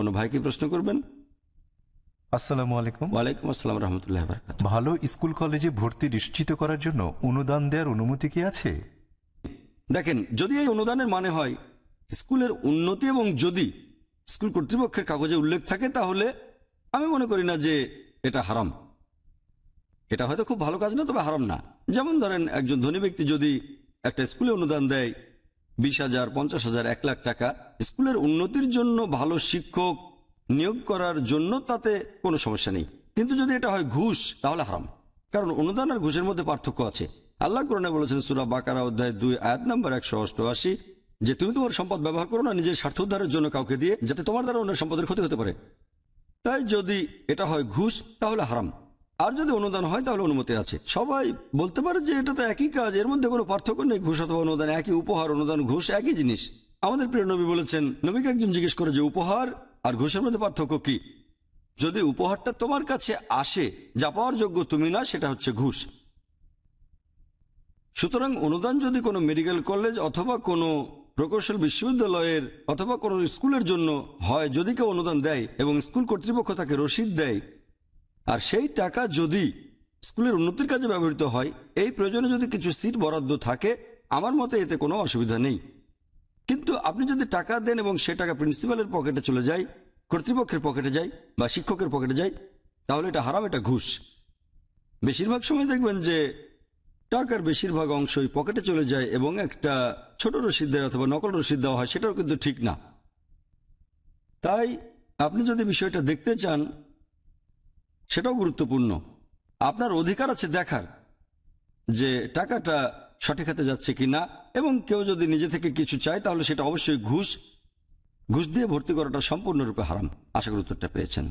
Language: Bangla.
কোনো ভাই কি প্রশ্ন করবেন? আসসালামু আলাইকুম। ওয়ালাইকুম আসসালাম রহমতুল্লাহ বারাকাতুহু। ভালো স্কুল কলেজে ভর্তি নিশ্চিত করার জন্য অনুদান দেওয়ার অনুমতি কি আছে? দেখেন, যদি এই অনুদানের মানে হয় স্কুলের উন্নতি এবং যদি স্কুল কর্তৃপক্ষের কাগজে উল্লেখ থাকে, তাহলে আমি মনে করি না যে এটা হারাম। এটা হয়তো খুব ভালো কাজ না, তবে হারাম না। যেমন ধরেন, একজন ধনী ব্যক্তি যদি একটা স্কুলে অনুদান দেয় 20,000, 50,000, 1 লাখ টাকা স্কুলের উন্নতির জন্য, ভালো শিক্ষক নিয়োগ করার জন্য, তাতে কোনো সমস্যা নেই। কিন্তু যদি এটা হয় ঘুষ, তাহলে হারাম। কারণ অনুদান আর ঘুষের মধ্যে পার্থক্য আছে। আল্লাহ কোরআনে বলেছেন সূরা বাকারা অধ্যায় 2 আয়াত নম্বর 188 যে তুমি তোমার সম্পদ ব্যবহার করো না নিজের স্বার্থ উদ্ধারের জন্য কাউকে দিয়ে, যাতে তোমার দ্বারা অন্যের সম্পদের ক্ষতি হতে পারে। তাই যদি এটা হয় ঘুষ, তাহলে হারাম। আর যদি অনুদান হয় তাহলে অনুমতি আছে। সবাই বলতে পারে যে এটা তো একই কাজ, এর মধ্যে কোনো পার্থক্য নেই। ঘুষ অথবা অনুদান একই, উপহার, অনুদান, ঘুষ একই জিনিস। আমাদের প্রিয় নবী বলেছেন, নবীকে একজন জিজ্ঞেস করে যে উপহার আর ঘুষের মধ্যে পার্থক্য কি? যদি উপহারটা তোমার কাছে আসে, যা পাওয়ার যোগ্য তুমি না, সেটা হচ্ছে ঘুষ। সুতরাং অনুদান যদি কোনো মেডিকেল কলেজ অথবা কোনো প্রকৌশল বিশ্ববিদ্যালয়ের অথবা কোনো স্কুলের জন্য হয়, যদি কেউ অনুদান দেয় এবং স্কুল কর্তৃপক্ষ তাকে রসিদ দেয়, আর সেই টাকা যদি স্কুলের উন্নতির কাজে ব্যবহৃত হয়, এই প্রয়োজনে যদি কিছু সিট বরাদ্দ থাকে, আমার মতে এতে কোনো অসুবিধা নেই। কিন্তু আপনি যদি টাকা দেন এবং সে টাকা প্রিন্সিপালের পকেটে চলে যায়, কর্তৃপক্ষের পকেটে যায় বা শিক্ষকের পকেটে যায়, তাহলে এটা হারাম, এটা ঘুষ। বেশিরভাগ সময় দেখবেন যে টাকার বেশিরভাগ অংশই পকেটে চলে যায় এবং একটা ছোট রসিদ দেয় অথবা নকল রসিদ দেওয়া হয়, সেটাও কিন্তু ঠিক না। তাই আপনি যদি বিষয়টা দেখতে চান, সেটাও গুরুত্বপূর্ণ। আপনার অধিকার আছে দেখার যে টাকাটা সঠিক হাতে যাচ্ছে কিনা, এবং কেউ যদি নিজে থেকে কিছু চায় তাহলে সেটা অবশ্যই ঘুষ। ঘুষ দিয়ে ভর্তি করাটা সম্পূর্ণরূপে হারাম। আশা করি উত্তরটা পেয়েছেন।